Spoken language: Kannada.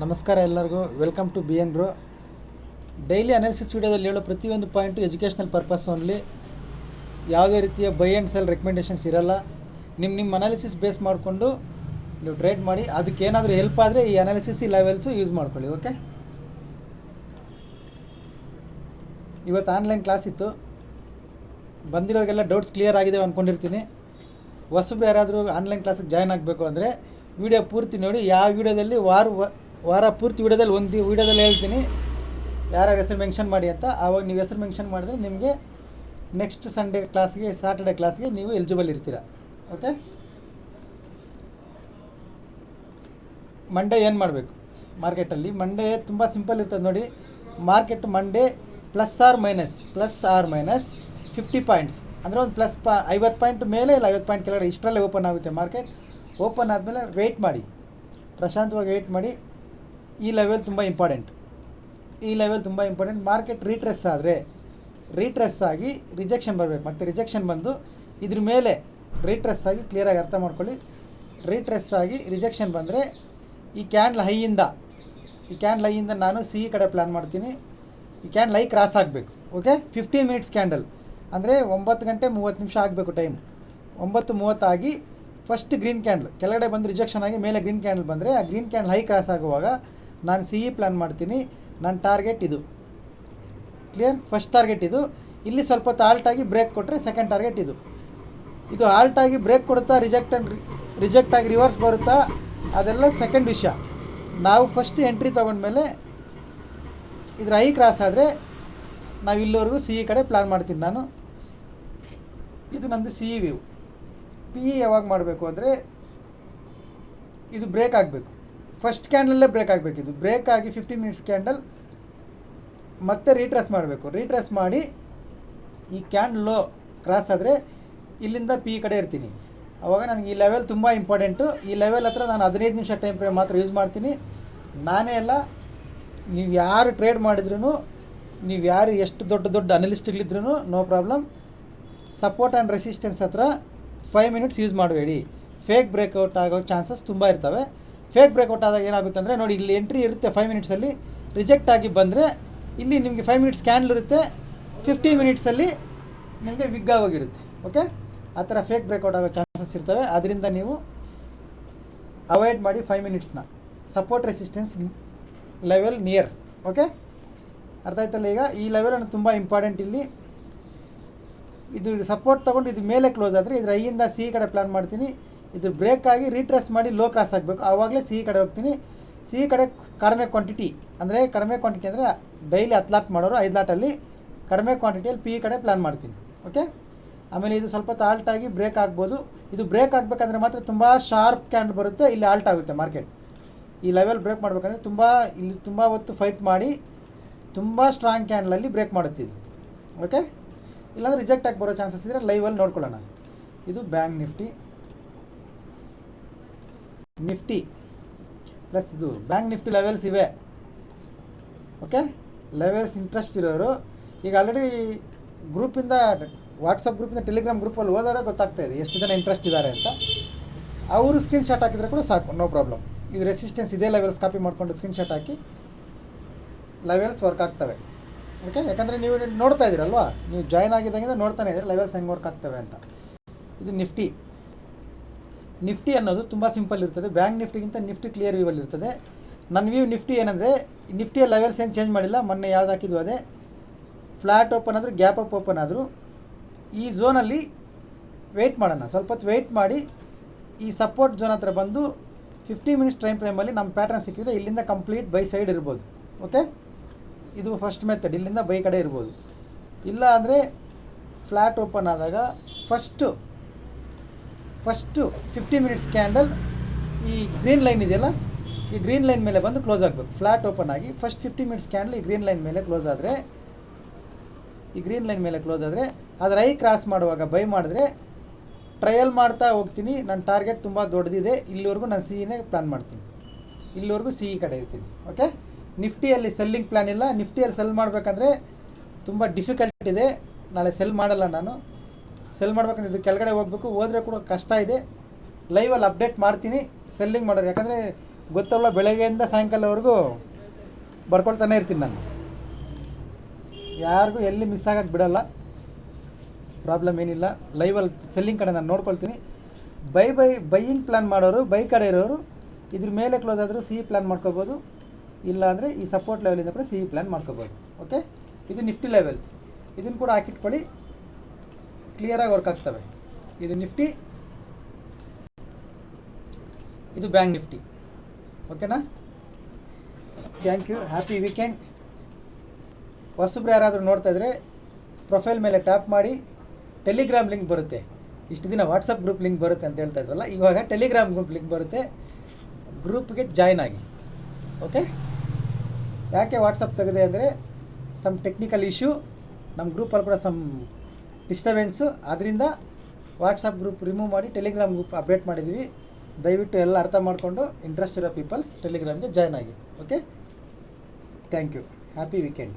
ನಮಸ್ಕಾರ ಎಲ್ಲರಿಗೂ welcome to B N bro. Daily analysis ವಿಡಿಯೋದಲ್ಲಿ ಹೇಳೋ ಪ್ರತಿಯೊಂದು ಪಾಯಿಂಟು ಎಜುಕೇಷನಲ್ ಪರ್ಪಸ್ ಓನ್ಲಿ. ಯಾವುದೇ ರೀತಿಯ ಬೈ ಆ್ಯಂಡ್ ಸೆಲ್ ರೆಕಮೆಂಡೇಷನ್ಸ್ ಇರಲ್ಲ. ನಿಮ್ಮ ಅನಾಲಿಸಿಸ್ ಬೇಸ್ ಮಾಡಿಕೊಂಡು ನೀವು ಟ್ರೇಡ್ ಮಾಡಿ. ಅದಕ್ಕೆ ಏನಾದರೂ ಹೆಲ್ಪ್ ಆದರೆ ಈ ಅನಾಲಿಸಿಸ್ ಈ ಲೆವೆಲ್ಸು ಯೂಸ್ ಮಾಡ್ಕೊಳ್ಳಿ. ಓಕೆ, ಇವತ್ತು ಆನ್ಲೈನ್ ಕ್ಲಾಸ್ ಇತ್ತು. ಬಂದಿರೋರಿಗೆಲ್ಲ ಡೌಟ್ಸ್ ಕ್ಲಿಯರ್ ಆಗಿದೆ ಅಂದ್ಕೊಂಡಿರ್ತೀನಿ. ಹೊಸಬ್ರು ಯಾರಾದರೂ ಆನ್ಲೈನ್ ಕ್ಲಾಸಿಗೆ ಜಾಯ್ನ್ ಆಗಬೇಕು ಅಂದರೆ ವಿಡಿಯೋ ಪೂರ್ತಿ ನೋಡಿ. ಯಾವ ವಿಡಿಯೋದಲ್ಲಿ ವಾರ ಪೂರ್ತಿ ವಿಡಿಯೋದಲ್ಲಿ ಒಂದು ವಿಡಿಯೋದಲ್ಲಿ ಹೇಳ್ತೀನಿ ಯಾರ್ಯಾರ ಹೆಸರು ಮೆನ್ಷನ್ ಮಾಡಿ ಅಂತ. ಆವಾಗ ನೀವು ಹೆಸರು ಮೆನ್ಷನ್ ಮಾಡಿದ್ರೆ ನಿಮಗೆ ನೆಕ್ಸ್ಟ್ ಸಂಡೇ ಕ್ಲಾಸ್ಗೆ, ಸಾಟರ್ಡೆ ಕ್ಲಾಸ್ಗೆ ನೀವು ಎಲಿಜಿಬಲ್ ಇರ್ತೀರ. ಓಕೆ, ಮಂಡೇ ಏನು ಮಾಡಬೇಕು ಮಾರ್ಕೆಟಲ್ಲಿ? ಮಂಡೇ ತುಂಬ ಸಿಂಪಲ್ ಇರ್ತದೆ ನೋಡಿ. Market Monday plus or minus 50 points ಅಂದರೆ ಒಂದು ಪ್ಲಸ್ 50 ಪಾಯಿಂಟ್ ಮೇಲೆ ಇಲ್ಲ 50 ಪಾಯಿಂಟ್ ಕೆಳಗಡೆ ಇಷ್ಟರಲ್ಲೇ ಓಪನ್ ಆಗುತ್ತೆ ಮಾರ್ಕೆಟ್. ಓಪನ್ ಆದಮೇಲೆ ವೆಯ್ಟ್ ಮಾಡಿ, ಪ್ರಶಾಂತವಾಗಿ ವೆಯ್ಟ್ ಮಾಡಿ. ಈ ಲೆವೆಲ್ ತುಂಬ ಇಂಪಾರ್ಟೆಂಟ್. ಮಾರ್ಕೆಟ್ ರೀಟ್ರೆಸ್ ಆಗಿ ರಿಜೆಕ್ಷನ್ ಬರಬೇಕು. ಮತ್ತು ರಿಜೆಕ್ಷನ್ ಬಂದು ಇದ್ರ ಮೇಲೆ ರೀಟ್ರೆಸ್ ಆಗಿ ಕ್ಲಿಯರಾಗಿ ಅರ್ಥ ಮಾಡ್ಕೊಳ್ಳಿ. ರೀಟ್ರೆಸ್ ಆಗಿ ರಿಜೆಕ್ಷನ್ ಬಂದರೆ ಈ ಕ್ಯಾಂಡ್ಲ್ ಹೈಯಿಂದ ನಾನು ಸಿ ಕಡೆ ಪ್ಲ್ಯಾನ್ ಮಾಡ್ತೀನಿ. ಈ ಕ್ಯಾಂಡ್ಲ್ ಹೈ ಕ್ರಾಸ್ ಆಗಬೇಕು. ಓಕೆ, 15 ಮಿನಿಟ್ಸ್ ಕ್ಯಾಂಡಲ್ ಅಂದರೆ 9 ಗಂಟೆ 30 ನಿಮಿಷ ಆಗಬೇಕು ಟೈಮ್. 9:30 ಆಗಿ ಫಸ್ಟ್ ಗ್ರೀನ್ ಕ್ಯಾಂಡಲ್ ಕೆಳಗಡೆ ಬಂದು ರಿಜೆಕ್ಷನ್ ಆಗಿ ಮೇಲೆ ಗ್ರೀನ್ ಕ್ಯಾಂಡಲ್ ಬಂದರೆ ಆ ಗ್ರೀನ್ ಕ್ಯಾಂಡಲ್ ಹೈ ಕ್ರಾಸ್ ಆಗುವಾಗ ನಾನು ಸಿ ಪ್ಲ್ಯಾನ್ ಮಾಡ್ತೀನಿ. ನನ್ನ ಟಾರ್ಗೆಟ್ ಇದು ಕ್ಲಿಯರ್. ಫಸ್ಟ್ ಟಾರ್ಗೆಟ್ ಇದು. ಇಲ್ಲಿ ಸ್ವಲ್ಪ ಹೊತ್ತು ಆಲ್ಟಾಗಿ ಬ್ರೇಕ್ ಕೊಟ್ಟರೆ ಸೆಕೆಂಡ್ ಟಾರ್ಗೆಟ್ ಇದು. ಆಲ್ಟಾಗಿ ಬ್ರೇಕ್ ಕೊಡುತ್ತಾ ರಿಜೆಕ್ಟ್ ಆಗಿ ರಿವರ್ಸ್ ಬರುತ್ತಾ ಅದೆಲ್ಲ ಸೆಕೆಂಡ್ ವಿಷಯ. ನಾವು ಫಸ್ಟ್ ಎಂಟ್ರಿ ತೊಗೊಂಡ್ಮೇಲೆ ಇದ್ರ ಹೈ ಕ್ರಾಸ್ ಆದರೆ ನಾವು ಇಲ್ಲಿವರೆಗೂ ಸಿ ಇ ಕಡೆ ಪ್ಲ್ಯಾನ್ ಮಾಡ್ತೀನಿ ನಾನು. ಇದು ನಮ್ಮದು C E view. P E ಯಾವಾಗ ಮಾಡಬೇಕು ಅಂದರೆ ಇದು ಬ್ರೇಕ್ ಆಗಬೇಕು. ಫಸ್ಟ್ ಕ್ಯಾಂಡಲಲ್ಲೇ ಬ್ರೇಕ್ ಆಗಬೇಕು. ಇದು ಬ್ರೇಕ್ ಆಗಿ 15 ಮಿನಿಟ್ಸ್ ಕ್ಯಾಂಡಲ್ ಮತ್ತೆ ರೀಟ್ರೆಸ್ ಮಾಡಬೇಕು. ರೀಟ್ರೆಸ್ ಮಾಡಿ ಈ ಕ್ಯಾಂಡಲ್ ಲೋ ಕ್ರಾಸ್ ಆದರೆ ಇಲ್ಲಿಂದ ಪಿ ಕಡೆ ಇರ್ತೀನಿ. ಆವಾಗ ನನಗೆ ಈ ಲೆವೆಲ್ ತುಂಬ ಇಂಪಾರ್ಟೆಂಟು. ಈ ಲೆವೆಲ್ ಹತ್ರ ನಾನು 15 ನಿಮಿಷ ಟೈಮ್ ಫ್ರೇಮ್ ಮಾತ್ರ ಯೂಸ್ ಮಾಡ್ತೀನಿ. ನಾನೇ ಅಲ್ಲ, ನೀವು ಯಾರು ಟ್ರೇಡ್ ಮಾಡಿದ್ರೂ, ನೀವು ಯಾರು ಎಷ್ಟು ದೊಡ್ಡ ಅನಲಿಸ್ಟ್ಗಳಿದ್ರೂ no problem. Support and resistance ಹತ್ರ 5 ಮಿನಿಟ್ಸ್ ಯೂಸ್ ಮಾಡಬೇಡಿ. ಫೇಕ್ ಬ್ರೇಕ್ಔಟ್ ಆಗೋ ಚಾನ್ಸಸ್ ತುಂಬ ಇರ್ತವೆ. ಫೇಕ್ ಬ್ರೇಕ್ಔಟ್ ಆದಾಗ ಏನಾಗುತ್ತೆ ಅಂದರೆ ನೋಡಿ, ಇಲ್ಲಿ ಎಂಟ್ರಿ ಇರುತ್ತೆ 5 ಮಿನಿಟ್ಸಲ್ಲಿ. ರಿಜೆಕ್ಟ್ ಆಗಿ ಬಂದರೆ ಇಲ್ಲಿ ನಿಮಗೆ 5 ಮಿನಿಟ್ಸ್ ಕ್ಯಾಂಡಲ್ ಇರುತ್ತೆ. 15 ಮಿನಿಟ್ಸಲ್ಲಿ ನಿಮಗೆ ವಿಗ್ ಆಗೋಗಿರುತ್ತೆ. ಓಕೆ, ಆ ಥರ ಫೇಕ್ ಬ್ರೇಕ್ಔಟ್ ಆಗೋ ಚಾನ್ಸಸ್ ಇರ್ತವೆ. ಅದರಿಂದ ನೀವು ಅವಾಯ್ಡ್ ಮಾಡಿ 5 ಮಿನಿಟ್ಸ್ನ. Support resistance level near. Okay, ಅರ್ಥ ಆಯ್ತಲ್ಲ? ಈಗ ಈ ಲೆವೆಲನ್ನು ತುಂಬ ಇಂಪಾರ್ಟೆಂಟ್. ಇಲ್ಲಿ ಇದು ಸಪೋರ್ಟ್ ತೊಗೊಂಡು ಇದು ಮೇಲೆ ಕ್ಲೋಸ್ ಆದರೆ ಇದ್ರ ಐಯಿಂದ ಸಿ ಕಡೆ ಪ್ಲ್ಯಾನ್ ಮಾಡ್ತೀನಿ. ಇದು ಬ್ರೇಕ್ ಆಗಿ ರೀಟ್ರೆಸ್ ಮಾಡಿ ಲೋ ಕ್ರಾಸ್ ಆಗಬೇಕು. ಆವಾಗಲೇ ಸಿ ಕಡೆ ಹೋಗ್ತೀನಿ. ಸಿ ಕಡೆ ಕಡಿಮೆ ಕ್ವಾಂಟಿಟಿ ಅಂದರೆ ಡೈಲಿ 10 ಲಾಟ್ ಮಾಡೋರು 5 ಲಾಟಲ್ಲಿ ಕಡಿಮೆ ಕ್ವಾಂಟಿಟಿಯಲ್ಲಿ ಪಿ ಕಡೆ ಪ್ಲ್ಯಾನ್ ಮಾಡ್ತೀನಿ. ಓಕೆ, ಆಮೇಲೆ ಇದು ಸ್ವಲ್ಪ ಆಲ್ಟಾಗಿ ಬ್ರೇಕ್ ಆಗ್ಬೋದು. ಇದು ಬ್ರೇಕ್ ಆಗಬೇಕಂದ್ರೆ ಮಾತ್ರ ತುಂಬ ಶಾರ್ಪ್ ಕ್ಯಾಂಡಲ್ ಬರುತ್ತೆ. ಇಲ್ಲಿ ಆಲ್ಟ್ ಆಗುತ್ತೆ ಮಾರ್ಕೆಟ್. ಈ ಲೆವೆಲ್ ಬ್ರೇಕ್ ಮಾಡಬೇಕಂದ್ರೆ ಇಲ್ಲಿ ತುಂಬ ಹೊತ್ತು ಫೈಟ್ ಮಾಡಿ ತುಂಬ ಸ್ಟ್ರಾಂಗ್ ಕ್ಯಾಂಡಲಲ್ಲಿ ಬ್ರೇಕ್ ಮಾಡುತ್ತೆ ಇದು. ಓಕೆ, ಇಲ್ಲಾಂದರೆ ರಿಜೆಕ್ಟ್ ಆಗಿ ಬರೋ ಚಾನ್ಸಸ್ ಇದ್ದರೆ ಲೈವಲ್ಲಿ ನೋಡ್ಕೊಳ್ಳೋಣ. ಇದು ಬ್ಯಾಂಕ್ ನಿಫ್ಟಿ ಪ್ಲಸ್ ಇದು ಬ್ಯಾಂಕ್ ನಿಫ್ಟಿ ಲೆವೆಲ್ಸ್ ಇವೆ. ಓಕೆ, ಲೆವೆಲ್ಸ್ ಇಂಟ್ರೆಸ್ಟ್ ಇರೋರು ಈಗ ಆಲ್ರೆಡಿ ಗ್ರೂಪಿಂದ, ವಾಟ್ಸಪ್ ಗ್ರೂಪಿಂದ ಟೆಲಿಗ್ರಾಮ್ ಗ್ರೂಪಲ್ಲಿ ಹೋದರೆ ಗೊತ್ತಾಗ್ತಾಯಿದೆ ಎಷ್ಟು ಜನ ಇಂಟ್ರೆಸ್ಟ್ ಇದ್ದಾರೆ ಅಂತ. ಅವರು ಸ್ಕ್ರೀನ್ಶಾಟ್ ಹಾಕಿದರೆ ಕೂಡ ಸಾಕು, ನೋ ಪ್ರಾಬ್ಲಮ್. ಇದು ರೆಸಿಸ್ಟೆನ್ಸ್ ಇದೇ ಲೆವೆಲ್ಸ್ ಕಾಪಿ ಮಾಡಿಕೊಂಡು ಸ್ಕ್ರೀನ್ಶಾಟ್ ಹಾಕಿ ಲೆವೆಲ್ಸ್ ವರ್ಕ್ ಆಗ್ತವೆ. ಓಕೆ, ಯಾಕಂದರೆ ನೀವು ನೋಡ್ತಾ ಇದ್ದೀರಲ್ವಾ, ನೀವು ಜಾಯ್ನ್ ಆಗಿದ್ದಂಗೆ ನೋಡ್ತಾನೆ ಇದ್ದೀರಿ ಲೆವೆಲ್ಸ್ ಹೆಂಗೆ ವರ್ಕ್ ಆಗ್ತವೆ ಅಂತ. ಇದು ನಿಫ್ಟಿ ಅನ್ನೋದು ತುಂಬ ಸಿಂಪಲ್ ಇರ್ತದೆ. ಬ್ಯಾಂಕ್ ನಿಫ್ಟಿಗಿಂತ ನಿಫ್ಟಿ ಕ್ಲಿಯರ್ ವ್ಯೂವಲ್ಲಿ ಇರ್ತದೆ. ನನ್ನ ವ್ಯೂ ನಿಫ್ಟಿ ಏನಂದರೆ, ನಿಫ್ಟಿಯ ಲೆವೆಲ್ಸ್ ಏನು ಚೇಂಜ್ ಮಾಡಿಲ್ಲ. ಮೊನ್ನೆ ಯಾವ್ದು ಹಾಕಿದ್ವು ಅದೇ. ಫ್ಲ್ಯಾಟ್ ಓಪನ್ ಆದರೂ ಗ್ಯಾಪ್ ಅಪ್ ಓಪನ್ ಆದರೂ ಈ ಝೋನಲ್ಲಿ ವೆಯ್ಟ್ ಮಾಡೋಣ. ಸ್ವಲ್ಪ ಹೊತ್ತು ವೆಯ್ಟ್ ಮಾಡಿ ಈ ಸಪೋರ್ಟ್ ಝೋನ್ ಹತ್ರ ಬಂದು 50 ಮಿನಿಟ್ಸ್ ಟೈಮ್ ಫ್ರೇಮಲ್ಲಿ ನಮ್ಮ ಪ್ಯಾಟ್ರನ್ ಸಿಕ್ಕಿದ್ರೆ ಇಲ್ಲಿಂದ ಕಂಪ್ಲೀಟ್ ಬೈ ಸೈಡ್ ಇರ್ಬೋದು. ಓಕೆ, ಇದು ಫಸ್ಟ್ ಮೆಥಡ್. ಇಲ್ಲಿಂದ ಬೈ ಕಡೆ ಇರ್ಬೋದು. ಇಲ್ಲ ಅಂದರೆ ಫ್ಲ್ಯಾಟ್ ಓಪನ್ ಆದಾಗ ಫಸ್ಟು 50 ಮಿನಿಟ್ಸ್ ಕ್ಯಾಂಡಲ್ ಈ ಗ್ರೀನ್ ಲೈನ್ ಇದೆಯಲ್ಲ, ಈ ಗ್ರೀನ್ ಲೈನ್ ಮೇಲೆ ಬಂದು ಕ್ಲೋಸ್ ಆಗಬೇಕು. ಫ್ಲ್ಯಾಟ್ ಓಪನ್ ಆಗಿ ಫಸ್ಟ್ 50 ಮಿನಿಟ್ಸ್ ಕ್ಯಾಂಡಲ್ ಈ ಗ್ರೀನ್ ಲೈನ್ ಮೇಲೆ ಕ್ಲೋಸ್ ಆದರೆ, ಅದರ ಐ ಕ್ರಾಸ್ ಮಾಡುವಾಗ ಬೈ ಮಾಡಿದ್ರೆ ಟ್ರಯಲ್ ಮಾಡ್ತಾ ಹೋಗ್ತೀನಿ. ನನ್ನ ಟಾರ್ಗೆಟ್ ತುಂಬ ದೊಡ್ಡದಿದೆ. ಇಲ್ಲಿವರೆಗೂ ನಾನು ಸಿ ಇನೇ ಪ್ಲ್ಯಾನ್ ಮಾಡ್ತೀನಿ. ಇಲ್ಲಿವರೆಗೂ ಸಿ ಇ ಕಡೆ ಇರ್ತೀನಿ. ಓಕೆ, ನಿಫ್ಟಿಯಲ್ಲಿ ಸೆಲ್ಲಿಂಗ್ ಪ್ಲ್ಯಾನ್ ಇಲ್ಲ. ನಿಫ್ಟಿಯಲ್ಲಿ ಸೆಲ್ ಮಾಡಬೇಕಂದ್ರೆ ತುಂಬ ಡಿಫಿಕಲ್ಟ್ ಇದೆ. ನಾಳೆ ಸೆಲ್ ಮಾಡಲ್ಲ ನಾನು. ಸೆಲ್ ಮಾಡ್ಬೇಕಂದ್ರೆ ಇದು ಕೆಳಗಡೆ ಹೋಗಬೇಕು. ಹೋದರೆ ಕೂಡ ಕಷ್ಟ ಇದೆ. ಲೈವಲ್ಲಿ ಅಪ್ಡೇಟ್ ಮಾಡ್ತೀನಿ ಸೆಲ್ಲಿಂಗ್ ಮಾಡೋರು. ಯಾಕಂದರೆ ಗೊತ್ತಲ್ಲ, ಬೆಳಗ್ಗೆಯಿಂದ ಸಾಯಂಕಾಲವರೆಗೂ ಬರ್ಕೊಳ್ತಾನೆ ಇರ್ತೀನಿ ನಾನು. ಯಾರಿಗೂ ಎಲ್ಲಿ ಮಿಸ್ ಆಗೋಕ್ಕೆ ಬಿಡೋಲ್ಲ, ಪ್ರಾಬ್ಲಮ್ ಏನಿಲ್ಲ. ಲೈವಲ್ಲಿ ಸೆಲ್ಲಿಂಗ್ ಕಡೆ ನಾನು ನೋಡ್ಕೊಳ್ತೀನಿ. ಬೈಯಿಂಗ್ ಪ್ಲ್ಯಾನ್ ಮಾಡೋರು, ಬೈ ಕಡೆ ಇರೋರು ಇದ್ರ ಮೇಲೆ ಕ್ಲೋಸ್ ಆದರೂ ಸಿ ಪ್ಲ್ಯಾನ್ ಮಾಡ್ಕೋಬೋದು, ಇಲ್ಲ ಅಂದರೆ ಈ ಸಪೋರ್ಟ್ ಲೆವೆಲಿಂದ ಕೂಡ ಸಿ ಪ್ಲ್ಯಾನ್ ಮಾಡ್ಕೋಬೋದು. ಓಕೆ, ಇದು ನಿಫ್ಟಿ ಲೆವೆಲ್ಸ್. ಇದನ್ನು ಕೂಡ ಹಾಕಿಟ್ಕೊಳ್ಳಿ, ಕ್ಲಿಯರಾಗಿ ವರ್ಕ್ ಆಗ್ತವೆ. ಇದು ನಿಫ್ಟಿ, ಇದು ಬ್ಯಾಂಕ್ ನಿಫ್ಟಿ. ಓಕೆನಾ? Thank you, happy weekend. ಹೊಸಬ್ರು ಯಾರಾದರೂ ನೋಡ್ತಾ ಇದ್ದರೆ ಪ್ರೊಫೈಲ್ ಮೇಲೆ ಟ್ಯಾಪ್ ಮಾಡಿ, ಟೆಲಿಗ್ರಾಮ್ ಲಿಂಕ್ ಬರುತ್ತೆ. ಇಷ್ಟು ದಿನ ವಾಟ್ಸಪ್ ಗ್ರೂಪ್ ಲಿಂಕ್ ಬರುತ್ತೆ ಅಂತ ಹೇಳ್ತಾ ಇದ್ವಲ್ಲ, ಇವಾಗ ಟೆಲಿಗ್ರಾಮ್ ಗ್ರೂಪ್ ಲಿಂಕ್ ಬರುತ್ತೆ, ಗ್ರೂಪ್ಗೆ ಜಾಯ್ನ್ ಆಗಿ. ಓಕೆ, ಯಾಕೆ ವಾಟ್ಸಪ್ ತೆಗೆದೆ ಅಂದರೆ ಸಮ್ ಟೆಕ್ನಿಕಲ್ ಇಶ್ಯೂ, ನಮ್ಮ ಗ್ರೂಪಲ್ಲಿ ಕೂಡ ಸಮ್ ಡಿಸ್ಟರ್ಬೆನ್ಸು, ಅದರಿಂದ ವಾಟ್ಸಪ್ ಗ್ರೂಪ್ ರಿಮೂವ್ ಮಾಡಿ ಟೆಲಿಗ್ರಾಮ್ ಗ್ರೂಪ್ ಅಪ್ಡೇಟ್ ಮಾಡಿದ್ದೀವಿ. ದಯವಿಟ್ಟು ಎಲ್ಲ ಅರ್ಥ ಮಾಡಿಕೊಂಡು ಇಂಟ್ರೆಸ್ಟ್ ಇರೋ ಪೀಪಲ್ಸ್ ಟೆಲಿಗ್ರಾಮ್ಗೆ ಜಾಯ್ನ್ ಆಗಿ. Okay, thank you, happy weekend.